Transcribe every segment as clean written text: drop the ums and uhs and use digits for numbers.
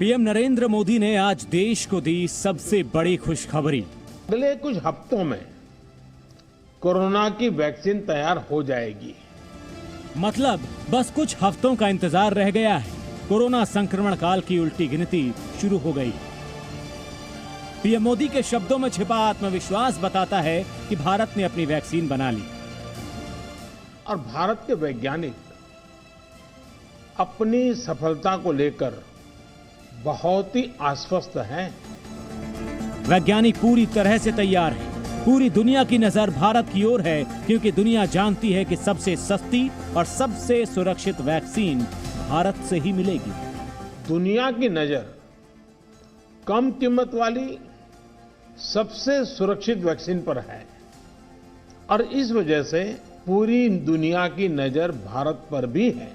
PM Narendra Modi ने आज देश को दी सबसे बड़ी खुशखबरी। अगले कुछ हफ्तों में कोरोना की वैक्सीन तैयार हो जाएगी। मतलब बस कुछ हफ्तों का इंतजार रह गया है। कोरोना संक्रमण काल की उल्टी गिनती शुरू हो गई। पीएम मोदी के शब्दों में छिपा आत्मविश्वास बताता है कि भारत ने अपनी वैक्सीन बना ली और भारत के वैज्ञानिक अपनी सफलता को लेकर बहुत ही आश्वस्त हैं। वैज्ञानिक पूरी तरह से तैयार हैं। पूरी दुनिया की नजर भारत की ओर है, क्योंकि दुनिया जानती है कि सबसे सस्ती और सबसे सुरक्षित वैक्सीन भारत से ही मिलेगी। दुनिया की नजर कम कीमत वाली सबसे सुरक्षित वैक्सीन पर है और इस वजह से पूरी दुनिया की नजर भारत पर भी है।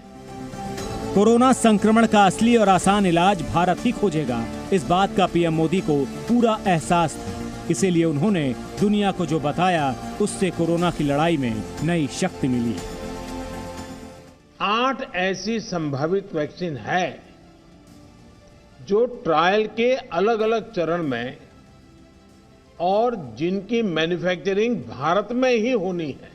कोरोना संक्रमण का असली और आसान इलाज भारत ही खोजेगा, इस बात का पीएम मोदी को पूरा एहसास था। इसीलिए उन्होंने दुनिया को जो बताया, उससे कोरोना की लड़ाई में नई शक्ति मिली। 8 ऐसी संभावित वैक्सीन है जो ट्रायल के अलग अलग चरण में और जिनकी मैन्युफैक्चरिंग भारत में ही होनी है।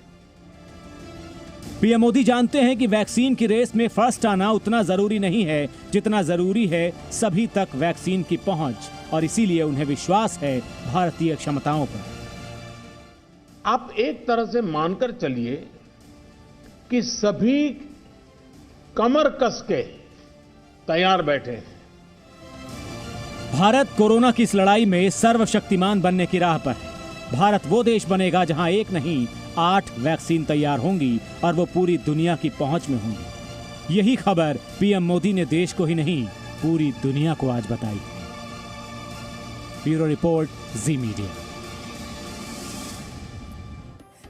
पीएम मोदी जानते हैं कि वैक्सीन की रेस में फर्स्ट आना उतना जरूरी नहीं है जितना जरूरी है सभी तक वैक्सीन की पहुंच, और इसीलिए उन्हें विश्वास है भारतीय क्षमताओं पर। आप एक तरह से मानकर चलिए कि सभी कमर कस के तैयार बैठे हैं। भारत कोरोना की इस लड़ाई में सर्वशक्तिमान बनने की राह पर है। भारत वो देश बनेगा जहां एक नहीं 8 वैक्सीन तैयार होंगी और वो पूरी दुनिया की पहुंच में होंगी। यही खबर पीएम मोदी ने देश को ही नहीं, पूरी दुनिया को आज बताई। ब्यूरो रिपोर्ट, जी मीडिया।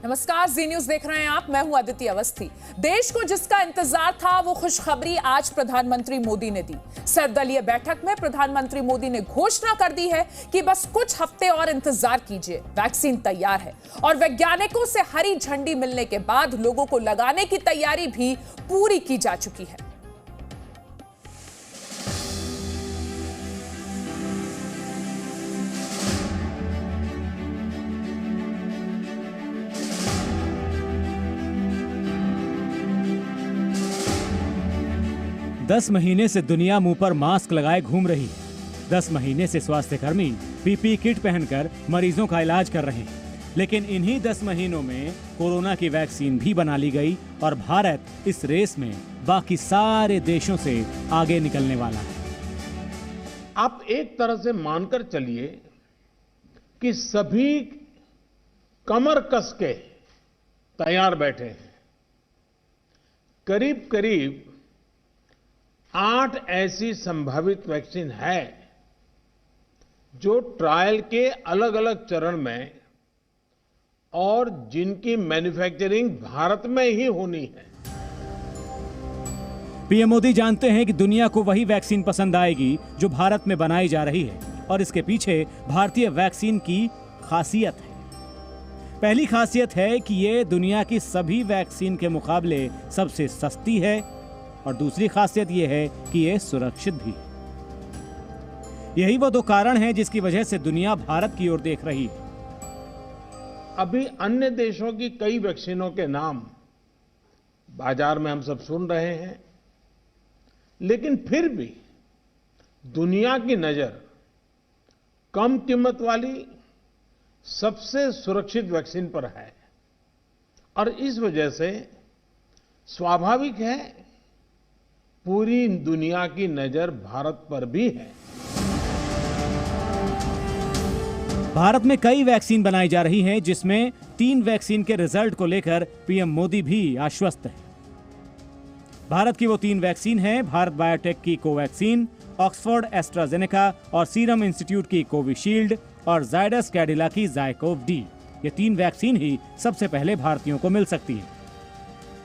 नमस्कार, जी न्यूज देख रहे हैं आप। मैं हूं अदिति अवस्थी। देश को जिसका इंतजार था, वो खुशखबरी आज प्रधानमंत्री मोदी ने दी। सर्वदलीय बैठक में प्रधानमंत्री मोदी ने घोषणा कर दी है कि बस कुछ हफ्ते और इंतजार कीजिए, वैक्सीन तैयार है और वैज्ञानिकों से हरी झंडी मिलने के बाद लोगों को लगाने की तैयारी भी पूरी की जा चुकी है। दस महीने से दुनिया मुंह पर मास्क लगाए घूम रही है। 10 महीने से स्वास्थ्यकर्मी पीपीई किट पहनकर मरीजों का इलाज कर रहे हैं। लेकिन इन्हीं 10 महीनों में कोरोना की वैक्सीन भी बना ली गई और भारत इस रेस में बाकी सारे देशों से आगे निकलने वाला है। आप एक तरह से मानकर चलिए कि सभी कमर कस के तैयार बैठे हैं। करीब करीब 8 ऐसी संभावित वैक्सीन है जो ट्रायल के अलग अलग चरण में और जिनकी मैन्युफैक्चरिंग भारत में ही होनी है। पीएम मोदी जानते हैं कि दुनिया को वही वैक्सीन पसंद आएगी जो भारत में बनाई जा रही है, और इसके पीछे भारतीय वैक्सीन की खासियत है। पहली खासियत है कि ये दुनिया की सभी वैक्सीन के मुकाबले सबसे सस्ती है, और दूसरी खासियत यह है कि यह सुरक्षित भी है। यही वो 2 कारण हैं जिसकी वजह से दुनिया भारत की ओर देख रही है। अभी अन्य देशों की कई वैक्सीनों के नाम बाजार में हम सब सुन रहे हैं, लेकिन फिर भी दुनिया की नजर कम कीमत वाली सबसे सुरक्षित वैक्सीन पर है और इस वजह से स्वाभाविक है पूरी दुनिया की नजर भारत पर भी है। भारत में कई वैक्सीन बनाई जा रही हैं, जिसमें 3 वैक्सीन के रिजल्ट को लेकर पीएम मोदी भी आश्वस्त है। भारत की वो 3 वैक्सीन हैं, भारत बायोटेक की कोवैक्सीन, ऑक्सफोर्ड एस्ट्राजेनेका और सीरम इंस्टीट्यूट की कोविशील्ड और जायडस कैडिला की जायकोव डी। ये 3 वैक्सीन ही सबसे पहले भारतीयों को मिल सकती है।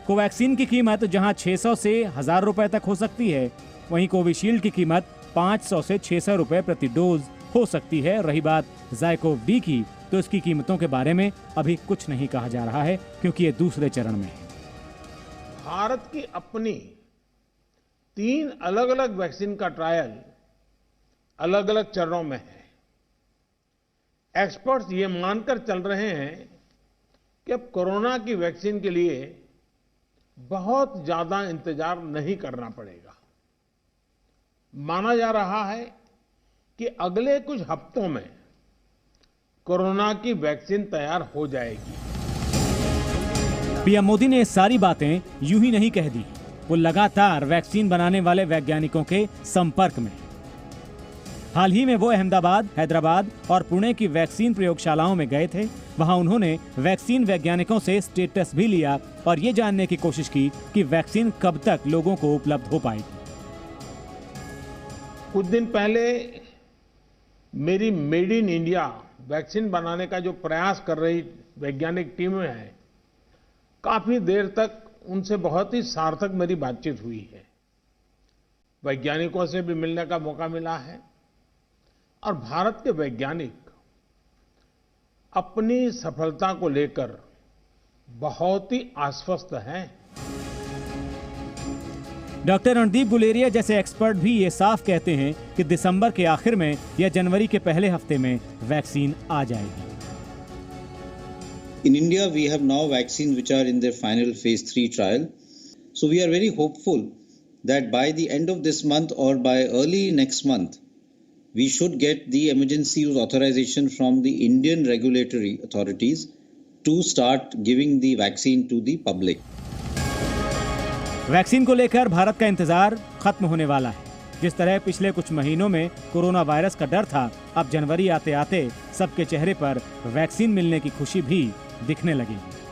कोवैक्सीन की कीमत जहां 600 से 1000 रुपए तक हो सकती है, वहीं कोविशील्ड की कीमत 500 से 600 रुपए प्रति डोज हो सकती है। रही बात जायकोव डी की, तो इसकी कीमतों के बारे में अभी कुछ नहीं कहा जा रहा है, क्योंकि ये दूसरे चरण में है। भारत की अपनी 3 अलग अलग वैक्सीन का ट्रायल अलग अलग चरणों में है। एक्सपर्ट्स ये मानकर चल रहे हैं कि अब कोरोना की वैक्सीन के लिए बहुत ज्यादा इंतजार नहीं करना पड़ेगा। माना जा रहा है कि अगले कुछ हफ्तों में कोरोना की वैक्सीन तैयार हो जाएगी। पीएम मोदी ने ये सारी बातें यूं ही नहीं कह दी। वो लगातार वैक्सीन बनाने वाले वैज्ञानिकों के संपर्क में। हाल ही में वो अहमदाबाद, हैदराबाद और पुणे की वैक्सीन प्रयोगशालाओं में गए थे। वहां उन्होंने वैक्सीन वैज्ञानिकों से स्टेटस भी लिया और ये जानने की कोशिश की कि वैक्सीन कब तक लोगों को उपलब्ध हो पाएगी। कुछ दिन पहले मेरी मेड इन इंडिया वैक्सीन बनाने का जो प्रयास कर रही वैज्ञानिक टीमें हैं, काफी देर तक उनसे बहुत ही सार्थक मेरी बातचीत हुई है। वैज्ञानिकों से भी मिलने का मौका मिला है और भारत के वैज्ञानिक अपनी सफलता को लेकर बहुत ही आश्वस्त हैं। डॉक्टर रणदीप गुलेरिया जैसे एक्सपर्ट भी ये साफ कहते हैं कि दिसंबर के आखिर में या जनवरी के पहले हफ्ते में वैक्सीन आ जाएगी। In India, we have now vaccines which are in their final phase 3 trial. So we are very hopeful that by the end of this month or by early next month, we should get the emergency use authorization from the Indian regulatory authorities to start giving the vaccine to the public. Vaccine को लेकर भारत का इंतजार खत्म होने वाला है। जिस तरह पिछले कुछ महीनों में कोरोना वायरस का डर था, अब जनवरी आते आते सबके चेहरे पर वैक्सीन मिलने की खुशी भी दिखने लगेगी।